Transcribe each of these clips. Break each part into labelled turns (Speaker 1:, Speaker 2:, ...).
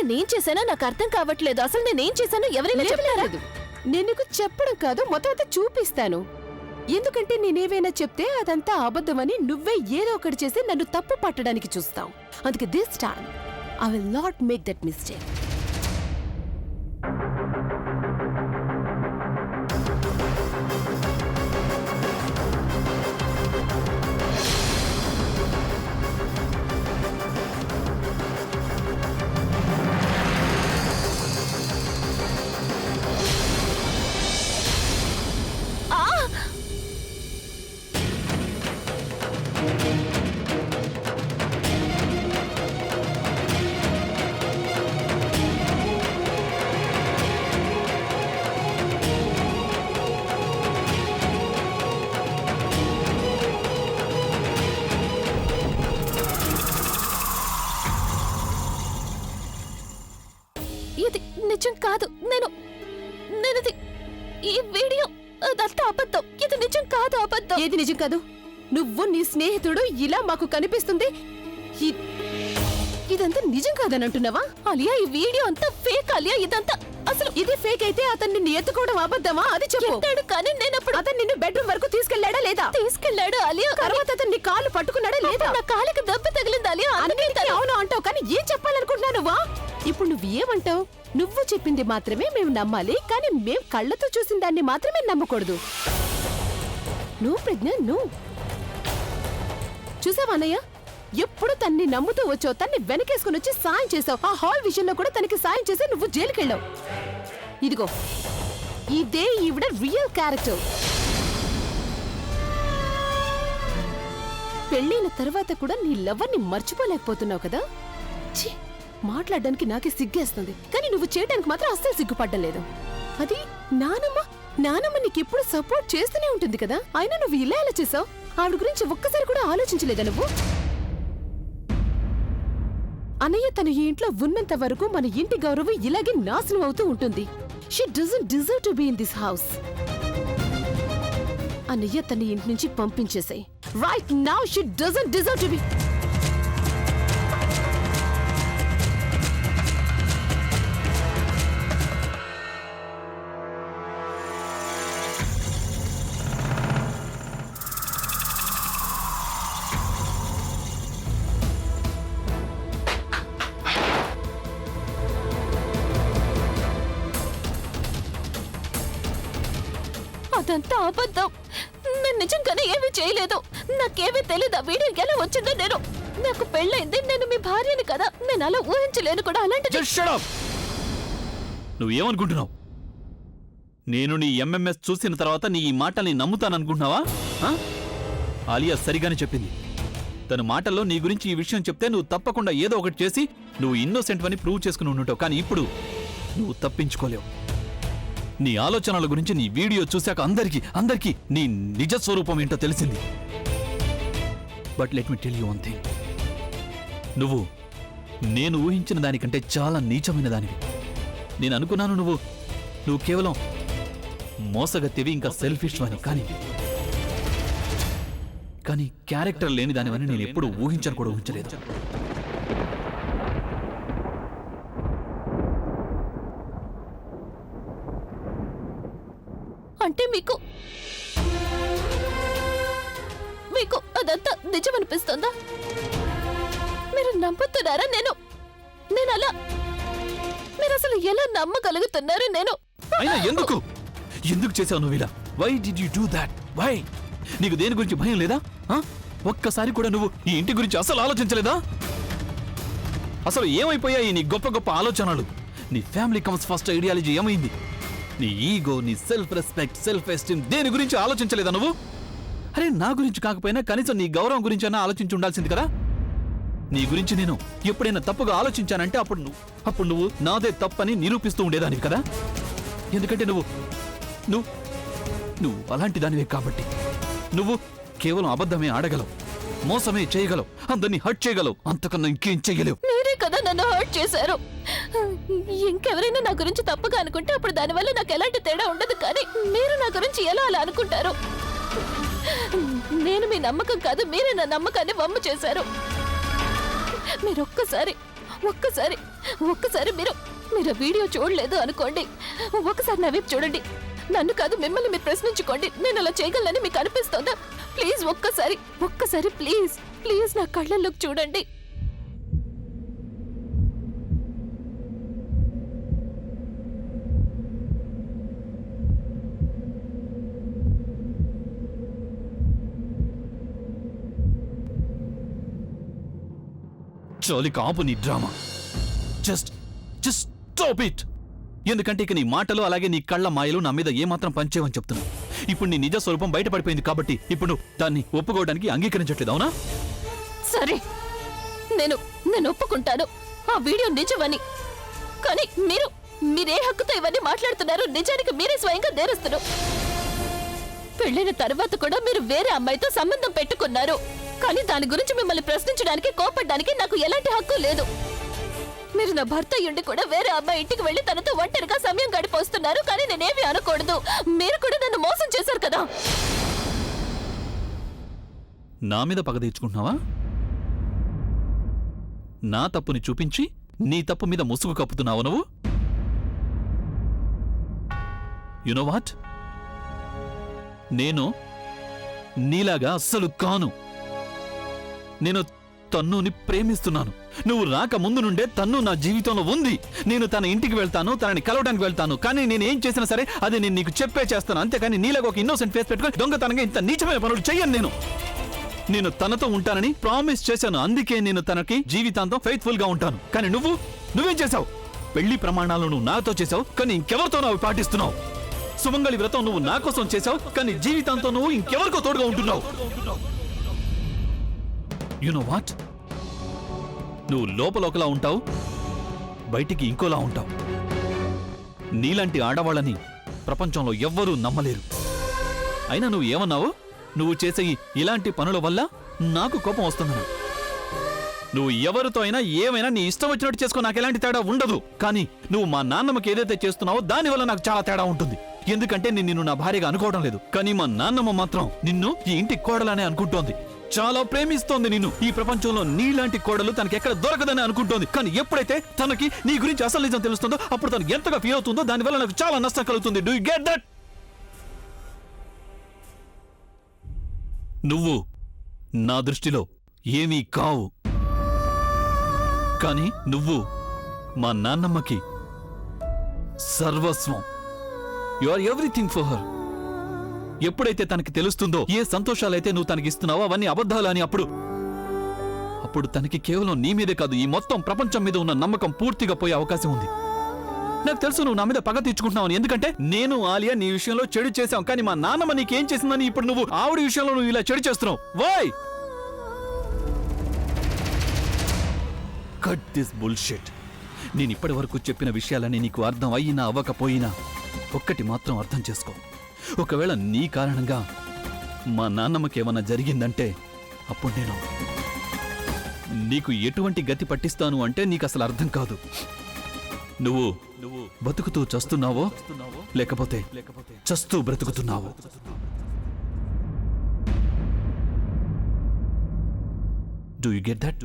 Speaker 1: నేనేం చేశానో నాకు అర్థం కావట్లేదు. అసలు నేనేం చేశానో ఎవరైనా చెప్పలేదు.
Speaker 2: నేను నీకు చెప్పడం కాదు, మొత్తం అంతా చూపిస్తాను. ఎందుకంటే నేనేవైనా చెప్తే అదంతా అబద్ధమని నువ్వే ఏదో ఒకటి చేసి నన్ను తప్పు పట్టడానికి చూస్తావు. అందుకే this time I will not make that mistake.
Speaker 1: ఇది నిజం కాదు. నేనది ఈ వీడియో అదంతా అబద్ధం. ఇది నిజం కాదు, అబద్ధం.
Speaker 2: ఏది నిజం కాదు? నువ్వు నీ స్నేహితుడు ఇలా మాకు కనిపిస్తుంది, ఇదంతా నిజం కాదని అంటున్నావా?
Speaker 1: అలియా, ఈ వీడియో అంతా ఫేక్. అలియా, ఇదంతా అసలు
Speaker 2: ఇది ఫేక్ అయితే అతన్ని నిన్ను ఎత్తుకోవడం అబద్ధమా? అది చెప్పు.
Speaker 1: కానీ నేనప్పుడు
Speaker 2: అతను నిన్ను బెడ్రూమ్ వరకు తీసుకెళ్లాడా లేదా?
Speaker 1: తీసుకెళ్లాడు అలియా.
Speaker 2: తర్వాత అతను నీ కాళ్ళు పట్టుకున్నాడా లేదా?
Speaker 1: నా కాలికి దెబ్బ తగిలింది అలియా.
Speaker 2: అన్నిటికీ అవును అంటావు, కానీ ఏం చెప్పాలనుకుంటున్నావు నువ్వా? ఇప్పుడు నువ్వు ఏమంటావు? నువ్వు చెప్పింది మాత్రమే మేము నమ్మాలి, కానీ మేం కళ్ళతో చూసిన దాన్ని మాత్రమే నమ్మకూడదు. నువ్వు ప్రజ్ఞ, నువ్వు చూసావా అన్నయ్య? ఎప్పుడు తన్ని నమ్ముతూ వచ్చో తన్ని వెనకేసుకుని వచ్చి సాయం చేసావు. ఆ హాల్ విషయంలో కూడా తనకి సాయం చేసి నువ్వు జైలుకెళ్ళావు. ఇదిగో ఇదే ఈవిడ రియల్ క్యారెక్టర్. పెళ్ళైన తర్వాత కూడా నీ లవర్ని మర్చిపోలేకపోతున్నావు కదా? ఛీ, మాట్లాడడానికి నాకే సిగ్గేస్తుంది, కానీ నువ్వు చేయడానికి మాత్రం అస్సలు సిగ్గుపడ్డం లేదు. అది నానమ్మ నీకెప్పుడు సపోర్ట్ చేస్తూనే ఉంటుంది కదా, అయినా నువ్వు ఇలా ఎలా చేసావు? ఆవిడ గురించి ఒక్కసారి కూడా ఆలోచించలేదా నువ్వు? అన్నయ్య తను ఈ ఇంట్లో ఉన్నంత వరకు మన ఇంటి గౌరవం ఇలాగే నాశనం అవుతూ ఉంటుంది. She doesn't deserve to be in this house. అన్నయ్య తన ఇంటి నుంచి పంపించేసాయి. Right now she doesn't deserve to be.
Speaker 1: అదంతా అబద్ధం. నేను నిజంగానే ఏమీ చేయలేదు. నాకేమీ తెలీదు. ఆ వీడియో ఎలా వచ్చిందో. నాకు పెళ్ళైంది, నేను మీ భార్యని కదా. నేను అలా ఊహించలేను కూడా. అలాంటి
Speaker 3: నువ్వేమనుకుంటున్నావు? నేను నీ ఎంఎంఎస్ చూసిన తర్వాత నీ ఈ మాటల్ని నమ్ముతాననుకుంటున్నావా? ఆలియా సరిగానే చెప్పింది. తన మాటల్లో నీ గురించి ఈ విషయం చెప్తే నువ్వు తప్పకుండా ఏదో ఒకటి చేసి నువ్వు ఇన్నోసెంట్ అని ప్రూవ్ చేసుకుని ఉండుంటావు. కానీ ఇప్పుడు నువ్వు తప్పించుకోలేవు. నీ ఆలోచనల గురించి నీ వీడియో చూశాక అందరికీ నీ నిజ స్వరూపం ఏంటో తెలిసింది. But let me tell you one thing. నువ్వు నేను ఊహించిన దానికంటే చాలా నీచమైన దానివి. నేను అనుకున్నాను నువ్వు కేవలం మోసగత్తివి, ఇంకా సెల్ఫిష్ అని. కానీ క్యారెక్టర్ లేని దానివని నేను ఎప్పుడు ఊహించను కూడా ఊహించలేదు.
Speaker 1: అంటే మీకు అదంతా నిజం అనిపిస్తుందా? మీరు నమ్ముతున్నారా? నేను అలా మీరు అసలు ఎలా నమ్మగలుగుతున్నారు?
Speaker 3: అయినా ఎందుకు చేసావు నువ్వు ఇలా? Why did you do that? Why? నీకు దేని గురించి భయం లేదా? ఒక్కసారి కూడా నువ్వు ఈ ఇంటి గురించి అసలు ఆలోచించలేదా? అసలు ఏమైపోయాయి నీ గొప్ప గొప్ప ఆలోచనలు? నీ ఫ్యామిలీ కమ్స్ ఫస్ట్ ఐడియాలజీ ఏమైంది? నీ ఈగో, నీ సెల్ఫ్ రెస్పెక్ట్, సెల్ఫ్ ఎస్టీమ్, దేని గురించి ఆలోచించలేదా నువ్వు? అరే, నా గురించి కాకపోయినా కనీసం నీ గౌరవం గురించి అయినా ఆలోచించి ఉండాల్సింది కదా. నీ గురించి నేను ఎప్పుడైనా తప్పుగా ఆలోచించానంటే అప్పుడు నువ్వు నాదే తప్పని నిరూపిస్తూ ఉండేదానివి కదా. ఎందుకంటే నువ్వు అలాంటి దానివే కాబట్టి. నువ్వు కేవలం అబద్ధమే ఆడగలవు, మోసమే చేయగలవు, అందరినీ హర్ట్ చేయగలవు, అంతకన్నా ఇంకేం చెయ్యలేవు.
Speaker 1: మీరే కదా నన్ను హర్ట్ చేశారు. ఇంకెవరైనా నా గురించి తప్పుగా అనుకుంటే అప్పుడు దానివల్ల నాకు ఎలాంటి తేడా ఉండదు. కానీ మీరు నా గురించి ఎలా అలా అనుకుంటారు? నేను మీ నమ్మకం కాదు, మీరే నా నమ్మకాన్ని వమ్ము చేశారు. మీరు ఒక్కసారి మీరు ఆ వీడియో చూడలేదు అనుకోండి. ఒక్కసారి నా వైపు చూడండి. నన్ను కాదు, మిమ్మల్ని మీరు ప్రశ్నించుకోండి. నేను అలా చేయగలనని మీకు అనిపిస్తోందా? ప్లీజ్ ఒక్కసారి ప్లీజ్ నా కళ్ళల్లోకి చూడండి.
Speaker 3: చాలు కాపు నీ డ్రామా. Just stop it. ఎందుకంటే ఇక నీ మాటలు అలాగే నీ కళ్ళ మాయలు నా మీద ఏమాత్రం పనిచేయవని చెప్తున్నా. ఇప్పుడు నీ నిజ స్వరూపం బయటపడిపోయింది కాబట్టి ఇప్పుడు నువ్వు దాన్ని ఒప్పుకోవడానికి అంగీకరించట్లేదు, అవునా?
Speaker 1: సరే, నేను ఒప్పుకుంటాను ఆ వీడియో నిజమని. కానీ మీరే హక్కుతో ఇవన్నీ మాట్లాడుతున్నారు? నిజానికి మీరే స్వయంగా నేరస్తున్నారు. పెళ్ళైన తర్వాత కూడా మీరు వేరే అమ్మాయితో సంబంధం పెట్టుకున్నారు. కానీ దాని గురించి మిమ్మల్ని ప్రశ్నించడానికి, కోపడ్డానికి నాకు ఎలాంటి హక్కు లేదు. మీరు నా భర్త అయ్యుండి కూడా వేరే అమ్మాయి ఇంటికి వెళ్లి తనతో ఒంటరిగా సమయం గడిపోస్తున్నారు. కానీ నేనేమి అనకూడదు. మీరు కూడా నన్ను మోసం చేశారు కదా.
Speaker 3: నా మీద పగ తీర్చుకుంటున్నావా? నా తప్పుని చూపించి నీ తప్పు మీద ముసుగు కప్పుతున్నావు నువ్వు. యు నో వాట్, నేను నీలాగా అస్సలు కాను. నేను తన్నుని ప్రేమిస్తున్నాను. నువ్వు రాక ముందు నుండే తన్ను నా జీవితంలో ఉంది. నేను తన ఇంటికి వెళ్తాను, తనని కలవడానికి వెళ్తాను. కానీ నేను ఏం చేసినా సరే అది నేను నీకు చెప్పే చేస్తాను. అంతేకాని నీలాగా ఒక ఇన్నోసెంట్ ఫేస్ పెట్టుకొని దొంగతనంగా ఇంత నీచమైన పనులు చెయ్యను. నేను తనతో ఉంటానని ప్రామిస్ చేశాను. అందుకే నేను తనకి జీవితాంతం ఫెయిత్ఫుల్ గా ఉంటాను. కానీ నువ్వేం చేశావు? పెళ్లి ప్రమాణాలు నువ్వు నాతో చేశావు, కానీ ఇంకెవరితో నువ్వు పాటిస్తున్నావు. సుమంగళి వ్రతం నువ్వు నా కోసం చేశావు, కానీ జీవితాంతం నువ్వు ఇంకెవరికో తోడుగా ఉంటున్నావు. యు నో వాట్, నువ్వు లోపల ఒకలా ఉంటావు, బయటికి ఇంకోలా ఉంటావు. నీలాంటి ఆడవాళ్ళని ప్రపంచంలో ఎవ్వరూ నమ్మలేరు. అయినా నువ్వు ఏమన్నావు? నువ్వు చేసే ఇలాంటి పనుల వల్ల నాకు కోపం వస్తుందన్నా. నువ్వు ఎవరితో అయినా ఏమైనా నీ ఇష్టం వచ్చినట్టు చేసుకో, నాకు ఎలాంటి తేడా ఉండదు. కానీ నువ్వు మా నాన్నమ్మకి ఏదైతే చేస్తున్నావో దానివల్ల నాకు చాలా తేడా ఉంటుంది. ఎందుకంటే నిన్ను నా భార్యగా అనుకోవడం లేదు. కానీ మా నాన్నమ్మ మాత్రం నిన్ను ఈ ఇంటి కోడలనే అనుకుంటోంది. చాలా ప్రేమిస్తోంది నిన్ను. ఈ ప్రపంచంలో నీలాంటి కోడలు తనకి ఎక్కడ దొరకదని అనుకుంటోంది. కానీ ఎప్పుడైతే తనకి నీ గురించి అసలు నిజం తెలుస్తుందో అప్పుడు తనకు ఎంతగా ఫీల్ అవుతుందో, దానివల్ల నాకు చాలా నష్టం కలుగుతుంది. Do you get that? నువ్వు నా దృష్టిలో ఏమీ కావు, కానీ నువ్వు మా నాన్నమ్మకి సర్వస్వం. You are everything for her. ఎప్పుడైతే తనకి తెలుస్తుందో ఏ సంతోషాలైతే నువ్వు తనకిస్తున్నావో అవన్నీ అబద్ధాలు అని, అప్పుడు తనకి కేవలం నీ మీదే కాదు ఈ మొత్తం ప్రపంచం మీద ఉన్న నమ్మకం పూర్తిగా పోయే అవకాశం ఉంది. నాకు తెలుసు నువ్వు నా మీద పగ తీర్చుకుంటున్నావని. ఎందుకంటే నేను ఆలియా నీ విషయంలో చెడు చేశాం, కానీ మా నాన్నమ్మ నీకేం చేసిందని ఇప్పుడు నువ్వు ఆవిడ విషయంలో నువ్వు ఇలా చెడు చేస్తున్నావు. వై? Cut this bullshit. నేను ఇప్పటి వరకు చెప్పిన విషయాలని నీకు అర్థం అయినా అవ్వకపోయినా ఒక్కటి మాత్రం అర్థం చేసుకో. ఒకవేళ నీ కారణంగా మా నాన్నమ్మకేమన్నా జరిగిందంటే అప్పుడు నేను నీకు ఎటువంటి గతి పట్టిస్తాను అంటే నీకు అసలు అర్థం కాదు. నువ్వు బతుకుతూ చస్తున్నావో లేకపోతే చస్తూ బ్రతుకుతున్నావో. Do you get that?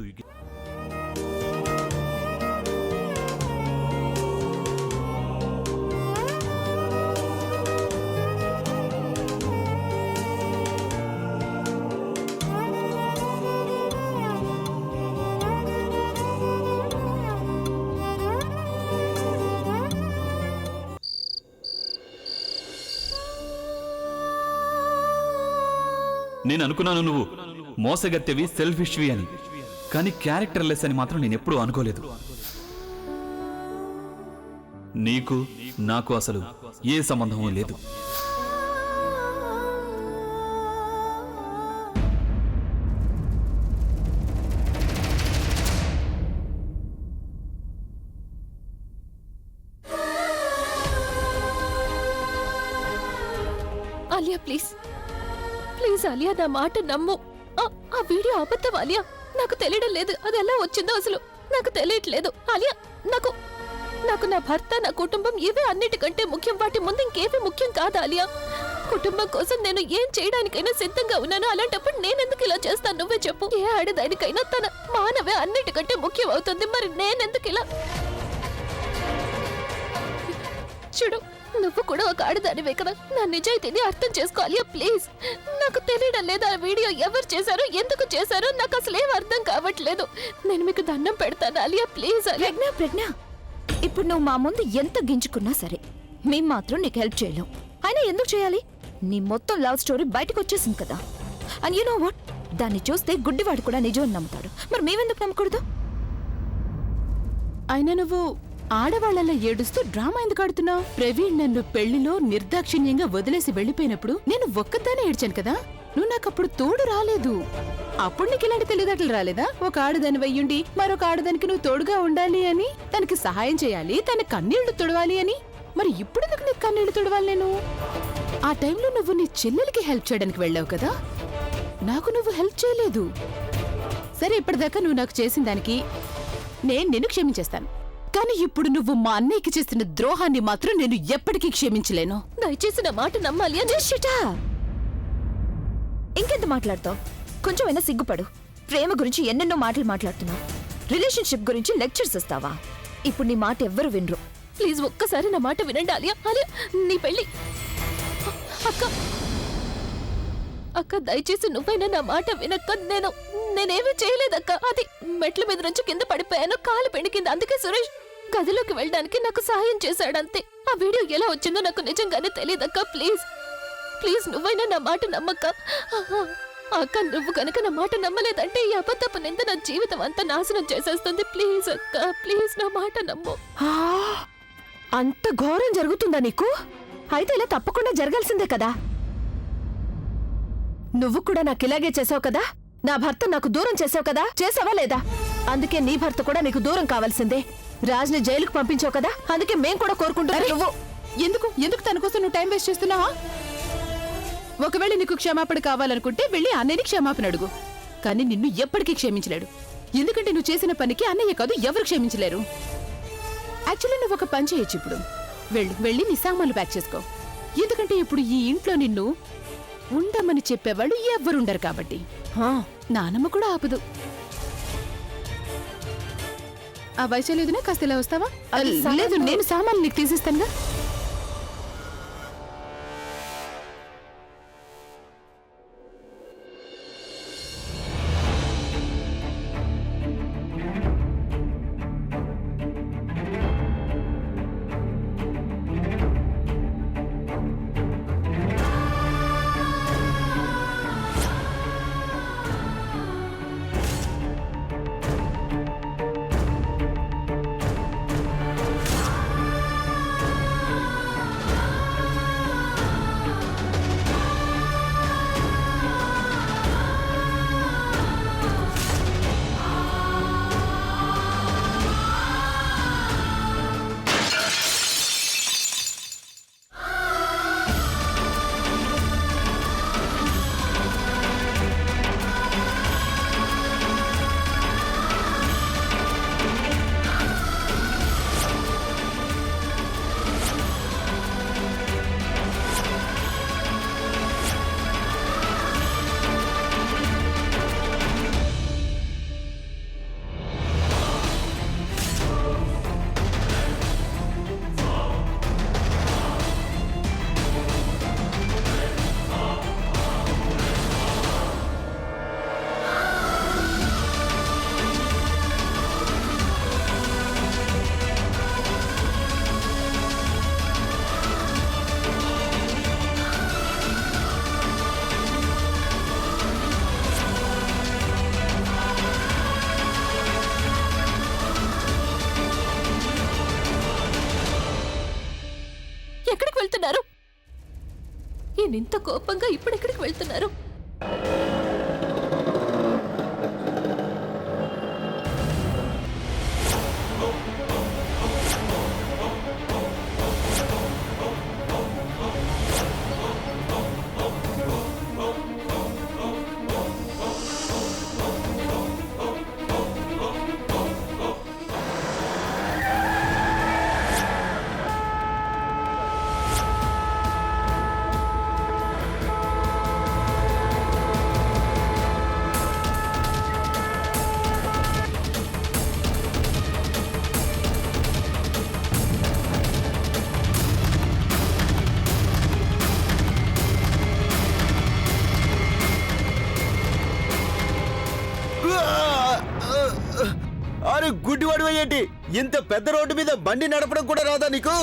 Speaker 3: నేను అనుకున్నాను నువ్వు మోసగత్తెవి, సెల్ఫిష్వి అని. కానీ క్యారెక్టర్లెస్ అని మాత్రం నేను ఎప్పుడూ అనుకోలేదు. నీకు నాకు అసలు ఏ సంబంధమూ లేదు.
Speaker 1: ఆలియా ప్లీజ్ ఆలియా, నా మాట నమ్ము. ఆ వీడియో అబద్ధం ఆలియా. నాకు తెలియడం లేదు అది ఎలా వచ్చిందో, అసలు నాకు తెలియట్లేదు ఆలియా. నాకు నా భర్త, నా కుటుంబం ఇవే అన్నిటికంటే ముఖ్యం. వాటి ముందు ఇంకేవి ముఖ్యం కాదు ఆలియా. కుటుంబం కోసం నేను ఏం చేయడానికైనా సిద్ధంగా ఉన్నాను. అలాంటప్పుడు నేనెందుకు ఇలా చేస్తాను? నువ్వే చెప్పు. ఏ ఆడదానికైనా తన మానవే అన్నిటికంటే ముఖ్యం అవుతుంది. మరి నేనెందుకు ఇలా? చూడు, నువ్వు కూడా ఒక ఆడదానివే కదా. నా నిజాయితీని అర్థం చేసుకోవాలి ప్లీజ్. నాకు తెలియడం లేదు ఆ వీడియో ఎవరు చేశారో, ఎందుకు చేశారో నాకు అసలు ఏం అర్థం కావట్లేదు. నేను మీకు దండం పెడతాను అలియా ప్లీజ్. అలియా
Speaker 4: ప్రజ్ఞ, ఇప్పుడు నువ్వు మా ముందు ఎంత గింజుకున్నా సరే మేం మాత్రం నీకు హెల్ప్ చేయలేం. అయినా ఎందుకు చేయాలి? నీ మొత్తం లవ్ స్టోరీ బయటకు వచ్చేసింది కదా. అండ్ యు నో వాట్, దాన్ని చూస్తే గుడ్డివాడు కూడా నిజం అని నమ్ముతాడు. మరి మేమెందుకు నమ్మకూడదు?
Speaker 2: అయినా నువ్వు ఆడవాళ్ళలా ఏడుస్తూ డ్రామా ఎందుకు ఆడుతున్నావు? ప్రవీణ్ నన్ను పెళ్లిలో నిర్దాక్షిణ్యంగా వదిలేసి వెళ్లిపోయినప్పుడు నేను ఒక్కదానే ఏడ్చాను కదా. నువ్వు నాకప్పుడు తోడు రాలేదు. అప్పుడు నీకు ఇలాంటి తెలివితేటలు రాలేదా? ఒక ఆడదాని వయ్యుండి మరొక ఆడదానికి నువ్వు తోడుగా ఉండాలి అని, తనకి సహాయం చేయాలి, తన కన్నీళ్లు తుడవాలి అని. మరి ఇప్పుడు ఎందుకు నీకు కన్నీళ్లు తుడవాలి? నేను ఆ టైంలో నువ్వు నీ చెల్లెలికి హెల్ప్ చేయడానికి వెళ్ళావు కదా, నాకు నువ్వు హెల్ప్ చేయలేదు. సరే, ఇప్పటిదాకా నువ్వు నాకు చేసిన దానికి నేను నిన్ను క్షమించేస్తాను. కానీ ఇప్పుడు నువ్వు మా అన్నయ్యకి చేస్తున్న ద్రోహాన్ని మాత్రం నేను ఎప్పటికీ క్షమించలేను.
Speaker 1: దయచేసి నా మాట నమ్మాలి అని.
Speaker 4: ఇంకెంత మాట్లాడతావు? కొంచెమైనా సిగ్గుపడు. ప్రేమ గురించి ఎన్నెన్నో మాటలు మాట్లాడుతున్నావు. రిలేషన్షిప్ గురించి లెక్చర్స్ ఇస్తావా? ఇప్పుడు నీ మాట ఎవ్వరు వినరు.
Speaker 1: ప్లీజ్ ఒక్కసారి నా మాట వినండి అలియా. అలియా, నీ పెళ్ళి. అక్క అక్క దయచేసి నువ్వైనా నా మాట వినక్క. నేనేమీ చేయలేదక్క. అది మెట్ల మీద నుంచి కింద పడిపోయాను, కాలు పెణికింది. అందుకే సురేష్ గదిలోకి వెళ్ళడానికి నాకు సహాయం చేశాడంతే. ఆ వీడియో ఎలా వచ్చిందో నాకు నిజంగానే తెలియదక్క. ప్లీజ్ ప్లీజ్ నువ్వైనా నా మాట నమ్మక్క. అక్క, నువ్వు కనుక నా మాట నమ్మలేదంటే ఈ అబద్ధపు నింద నా జీవితం అంతా నాశనం చేసేస్తుంది. ప్లీజ్ అక్క, ప్లీజ్ నా మాట నమ్ము.
Speaker 4: అంత ఘోరం జరుగుతుందా నీకు? అయితే ఇలా తప్పకుండా జరగాల్సిందే కదా. నువ్వు కూడా నాకు ఇలాగే చేసావు కదా. నా భర్త నాకు దూరం చేసావు కదా, చేసావా లేదా? అందుకే నీ భర్త కూడా నీకు దూరం కావాల్సిందే. రాజ్ని జైలుకు పంపించావు కదా, అందుకే మేం కూడా కోరుకుంటున్నా. నువ్వు
Speaker 2: ఎందుకు తన కోసం నువ్వు టైం వేస్ట్ చేస్తున్నావా? ఒకవేళ నీకు క్షమాపణ కావాలనుకుంటే వెళ్ళి అన్నయ్యని క్షమాపణ అడుగు. కానీ నిన్ను ఎప్పటికీ క్షమించలేడు. ఎందుకంటే నువ్వు చేసిన పనికి అన్నయ్య కాదు ఎవరు క్షమించలేరు. యాక్చువల్లీ నువ్వు ఒక పని చేయొచ్చు. ఇప్పుడు వెళ్ళి నీ సామాన్లు ప్యాక్ చేసుకో. ఎందుకంటే ఇప్పుడు ఈ ఇంట్లో నిన్ను ఉండమని చెప్పేవాళ్ళు ఎవ్వరుండరు కాబట్టి. నానమ్మ కూడా ఆపదు. ఆ వైశాల్యదునే కాస్త ఇలా వస్తావా? లేదు, నేను సామాన్లు నీకు తీసిస్తానుగా.
Speaker 1: ఎక్కడికి వెళ్తున్నారు? ఈయనింత కోపంగా ఇప్పుడెక్కడికి వెళ్తున్నారు?
Speaker 5: గుడ్డివాడు ఏంటి? ఇంత పెద్ద రోడ్డు మీద బండి నడపడం కూడా రాదా నీకు?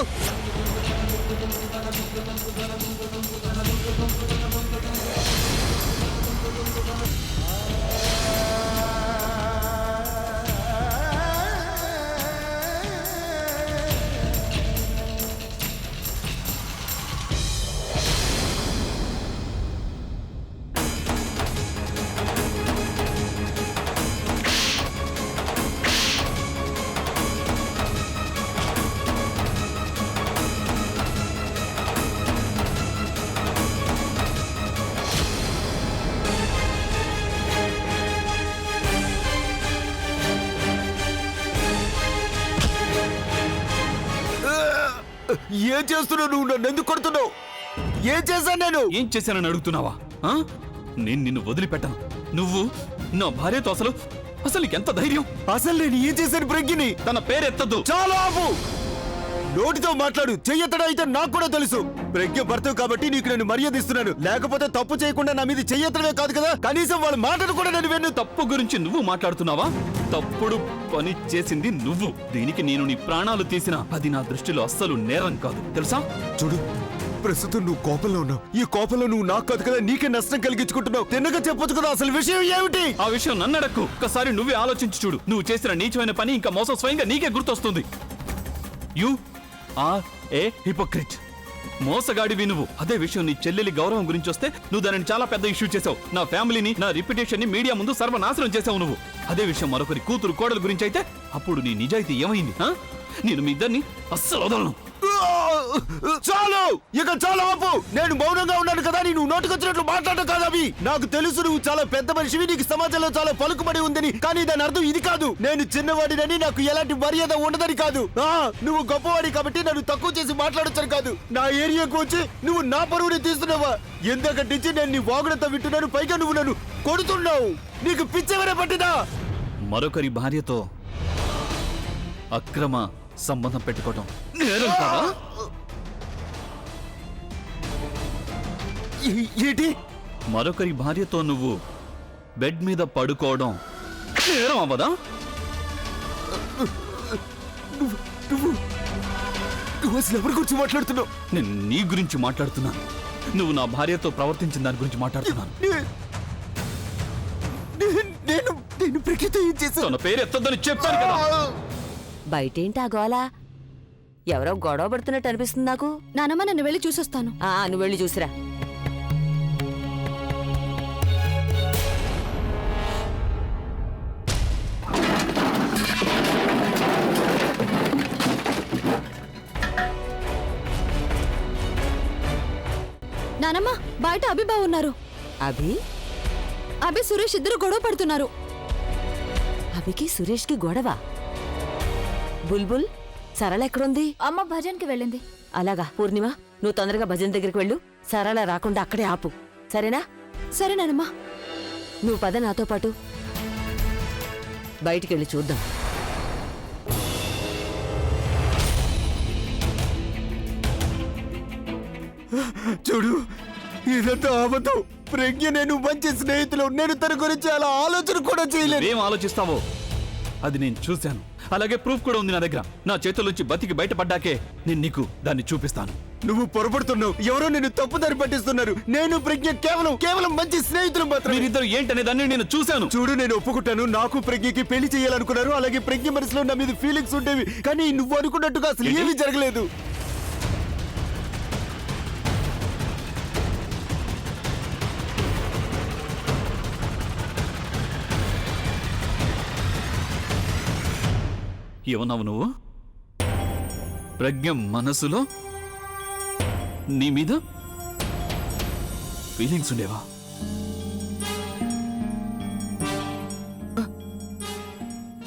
Speaker 5: ఏం చేస్తున్నావు నువ్వు? నన్ను ఎందుకు కొడుతున్నావు? ఏం చేశాను నేను?
Speaker 3: ఏం చేశానని అడుగుతున్నావా? ఆ? నేను నిన్ను వదిలిపెట్టను. నువ్వు నా భార్యతో అసలు అసలు నీకెంత ధైర్యం?
Speaker 5: అసలు నేను ఏం చేశాను ప్రజ్ఞని?
Speaker 3: తన పేరెత్తద్దు.
Speaker 5: చాలా ఆపు. నోటితో మాట్లాడు, చెయ్యెత్తడం అయితే నాకు కూడా తెలుసు. ప్రజ్ఞ భర్త కాబట్టి నీకు నేను మర్యాద ఇస్తున్నాను. లేకపోతే తప్పు చేయకుండా నా మీద చెయ్యెత్తడమే కాదు కదా, కనీసం వాళ్ళ మాటలు కూడా నేను విన్ను.
Speaker 3: తప్పు గురించి నువ్వు మాట్లాడుతున్నావా? తప్పుడు పని చేసింది నువ్వు. దీనికి నేను నీ ప్రాణాలు తీసినా అది నా దృష్టిలో అస్సలు నేరం కాదు, తెలుసా?
Speaker 5: చూడు, ప్రస్తుతం నువ్వు కోపంలో ఉన్నావు. ఈ కోపంలో నువ్వు నాకు కాదు కదా, నీకే నష్టం కలిగించుకుంటున్నావు. తిన్నగా చెప్పొచ్చు కదా అసలు విషయం ఏమిటి?
Speaker 3: ఆ విషయం నన్ను అడక్కు. ఒక్కసారి నువ్వే ఆలోచించి చూడు. నువ్వు చేసిన నీచమైన పని ఇంకా మోసం స్వయంగా నీకే గుర్తొస్తుంది. You are a hypocrite. మోసగాడివి నువ్వు. అదే విషయం నీ చెల్లెలి గౌరవం గురించి వస్తే నువ్వు దానిని చాలా పెద్ద ఇష్యూ చేసావు. నా ఫ్యామిలీని, నా రిప్యుటేషన్ ని మీడియా ముందు సర్వనాశనం చేసావు నువ్వు. అదే విషయం మరొకరి కూతురు కోడల గురించి అయితే అప్పుడు నీ నిజాయితీ ఏమైంది? నేను మీ ఇద్దరిని అస్సలు వదలను.
Speaker 5: చాలు, ఇక చాలా ఆపు. నేను మౌనంగా ఉన్నాను కదా, నువ్వు నోటికొచ్చినట్లు మాట్లాడటం కాదు అవి. నాకు తెలుసు నువ్వు చాలా పెద్ద మనిషివి, నీకు సమాజంలో చాలా పలుకుబడి ఉందని. కానీ దాని అర్థం ఇది కాదు. నేను చిన్నవాడినని, నాకు ఎలాంటి మర్యాద ఉండదని కాదు. నువ్వు గొప్పవాడి కాబట్టి నన్ను తక్కువ చేసి మాట్లాడొచ్చని కాదు. నా ఏరియాకు వచ్చి నువ్వు నా పరువుని తీస్తున్నావా? ఎందుకంటే నుంచి నేను నీ వాగుడంతా వింటున్నాను, పైగా నువ్వు నన్ను కొడుతున్నావు. నీకు పిచ్చెవరే పట్టిదా?
Speaker 3: మరొకరి భార్యతో అక్రమ సంబంధం పెట్టుకోవటం నేరం కాదా?
Speaker 5: ఏంటి?
Speaker 3: మరొకరి భార్యతో నువ్వు బెడ్ మీద పడుకోవడం నేరం అవ్వదా?
Speaker 5: నువ్వు అసలు ఎవరి గురించి మాట్లాడుతున్నావు?
Speaker 3: నేను నీ గురించి మాట్లాడుతున్నాను. నువ్వు నా భార్యతో ప్రవర్తించిన దాని గురించి మాట్లాడుతున్నాను.
Speaker 5: నేను ప్రకృతి ఏం చేశాను?
Speaker 3: తన పేరు ఎత్తొద్దని చెప్పాను కదా.
Speaker 6: బయటేంటి ఆ గోల? ఎవరో గొడవ పడుతున్నట్టు అనిపిస్తుంది నాకు.
Speaker 2: నానమ్మ, నన్ను వెళ్ళి చూసొస్తాను.
Speaker 6: నువ్వు వెళ్ళి చూసిరా.
Speaker 2: నానమ్మ, బయట అభిబావ్ ఉన్నారు. అభి సురేష్ ఇద్దరు గొడవ పడుతున్నారు.
Speaker 6: అభికి సురేష్కి గొడవ? బుల్బుల్, సరళ ఎక్కడుంది?
Speaker 4: అమ్మ భజన్కి వెళ్ళింది.
Speaker 6: అలాగా పూర్ణిమ, నువ్వు తొందరగా భజన్ దగ్గరికి వెళ్ళు. సరళ రాకుండా అక్కడే ఆపు, సరేనా?
Speaker 2: సరే నానమ్మ.
Speaker 6: నువ్వు పద నాతో పాటు. బయటికి వెళ్ళి చూద్దాం.
Speaker 5: చూడు, ఇదంతా అబద్ధం. ప్రజ్ఞ నేను మంచి స్నేహితులు. నేను తన గురించి అలా ఆలోచన కూడా చేయలేదు.
Speaker 3: ఏం ఆలోచిస్తావో అది నేను చూశాను. అలాగే ప్రూఫ్ కూడా ఉంది నా దగ్గర. నా చేతుల్లోంచి బతికి బయటపడ్డాకే నేను నీకు దాన్ని చూపిస్తాను.
Speaker 5: నువ్వు పొరపడుతున్నావు. ఎవరో నేను తప్పుదారి పట్టిస్తున్నారు. నేను ప్రజ్ఞ కేవలం మంచి స్నేహితులు మాత్రమే.
Speaker 3: మీరిద్దరు ఏంటనే దాన్ని నేను చూశాను.
Speaker 5: చూడు, నేను ఒప్పుకుంటాను. నాకు ప్రజ్ఞకి పెళ్లి చేయాలనుకున్నారు. అలాగే ప్రజ్ఞ మనసులో నా మీద ఫీలింగ్స్ ఉండేవి. కానీ నువ్వు అనుకున్నట్టుగా అసలు ఏమీ జరగలేదు.
Speaker 3: ఏమన్నావు నువ్వు? ప్రజ్ఞ మనసులో నీ మీద ఫీలింగ్స్ ఉండేవా?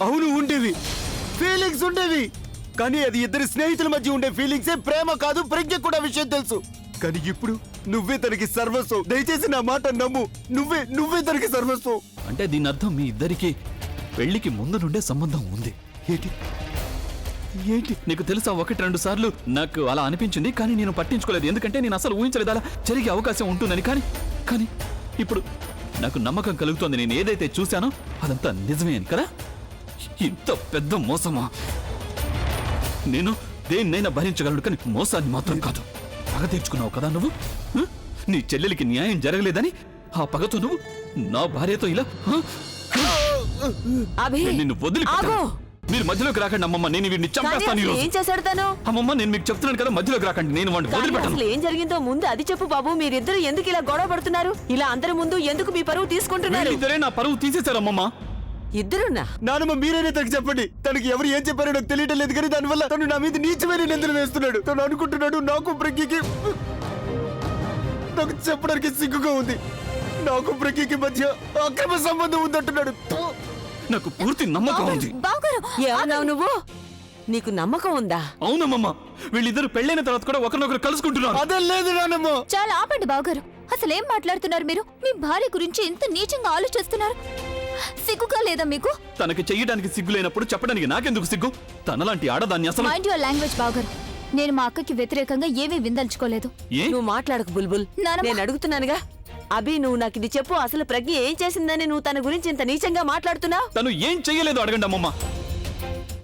Speaker 5: అవును, ఉండేవి. ఫీలింగ్స్ ఉండేవి. కానీ అది ఇద్దరు స్నేహితుల మధ్య ఉండే ఫీలింగ్సే, ప్రేమ కాదు. ప్రజ్ఞ కూడా విషయం తెలుసు. కానీ ఇప్పుడు నువ్వే తనకి సర్వస్వం. దయచేసి నా మాట నమ్ము. నువ్వే తనకి సర్వస్వం.
Speaker 3: అంటే దీని అర్థం మీ ఇద్దరికి పెళ్లికి ముందు నుండే సంబంధం ఉంది.
Speaker 5: ఏంటి?
Speaker 3: నీకు తెలుసా, 1-2 సార్లు నాకు అలా అనిపించింది. కానీ నేను పట్టించుకోలేదు. ఎందుకంటే నేను అసలు ఊహించలేదు అలా జరిగే అవకాశం ఉంటుందని. కానీ ఇప్పుడు నాకు నమ్మకం కలుగుతోంది. నేను ఏదైతే చూశానో అదంతా నిజమే అని కదా. ఇంత పెద్ద మోసమా? నేను దేన్నైనా భరించగలను, కానీ మోసాన్ని మాత్రం కాదు. పగ తీర్చుకున్నావు కదా నువ్వు. హ? నీ చెల్లెలికి న్యాయం జరగలేదని ఆ పగతో నువ్వు నా భార్యతో ఇలా
Speaker 6: అభి
Speaker 3: నేను నిన్ను వదిలిపెట్టాను.
Speaker 6: ఆగు.
Speaker 3: మీరు మధ్యలోకి రాకండి అమ్మమ్మ, నేను వీడిని
Speaker 6: కానీ
Speaker 3: చంపేస్తాను
Speaker 6: అసలు
Speaker 3: ఈరోజు.
Speaker 6: ఏం చేశాడు తను?
Speaker 3: అమ్మమ్మ, నేను మీకు చెప్తున్నాను కదా, మధ్యలోకి రాకండి, నేను వాడిని
Speaker 6: కానీ
Speaker 3: వదిలిపెట్టాను.
Speaker 6: అసలు ఏం జరిగిందో ముందు అది చెప్పు బాబు. మీరిద్దరు ఎందుకు ఇలా గొడవ పడుతున్నారు? ఇలా అందరి ముందు ఎందుకు మీ పరువు తీసుకుంటున్నారు?
Speaker 3: వీళ్ళిద్దరే నా పరువు తీసేశారు అమ్మమ్మ.
Speaker 6: ఇద్దరున్నా?
Speaker 5: నానమ్మ మీరైనా తనకి చెప్పండి. తనకి ఎవరు ఏం చెప్పారో నాకు తెలియటం లేదు, కానీ దానివల్ల తను నా మీద నీచమైన నిందలు వేస్తున్నాడు. తను అనుకుంటున్నాడు నాకు ప్రజ్ఞకి నాకు చెప్పడానికి సిగ్గుగా ఉంది. నాకు ప్రజ్ఞకి మధ్య అక్రమ సంబంధం ఉందంటున్నాడు.
Speaker 3: నాకు పూర్తి నమ్మకం ఉంది.
Speaker 4: బావగారు
Speaker 6: ఏమన్నావు నువ్వు? నీకు నమ్మకం ఉందా?
Speaker 3: అవునమ్మమ్మ, వీళ్ళిద్దరు పెళ్ళైన తర్వాత కూడా ఒకరినొకరు కలుసుకుంటున్నారు.
Speaker 5: అదే లేదు నానమ్మ.
Speaker 4: చాలా ఆపండి బావగారు. అసలు ఏం మాట్లాడుతున్నారు మీరు? మీ భార్య గురించి ఇంత నీచంగా ఆలోచిస్తున్నారు. సిగ్గుగా లేదా మీకు?
Speaker 3: తనకి చెయ్యడానికి సిగ్గు లేనప్పుడు చెప్పడానికి నాకెందుకు సిగ్గు? తనలాంటి ఆడదాన్ని అసలు
Speaker 4: మైండ్ యువర్ లాంగ్వేజ్ బావగారు. నేను మా అక్కకి వ్యతిరేకంగా ఏమీ విందల్చుకోలేదు.
Speaker 3: ఏ
Speaker 6: నువ్వు మాట్లాడకు బుల్బుల్.
Speaker 4: నానమ్మ.
Speaker 6: నేను అడుగుతున్నానుగా. అభి, నువ్వు నాకు ఇది చెప్పు. అసలు ప్రజ్ఞ ఏం చేసిందని నువ్వు తన గురించి ఇంత నీచంగా మాట్లాడుతున్నావు?
Speaker 3: తను ఏం చెయ్యలేదు అడగండి అమ్మమ్మ.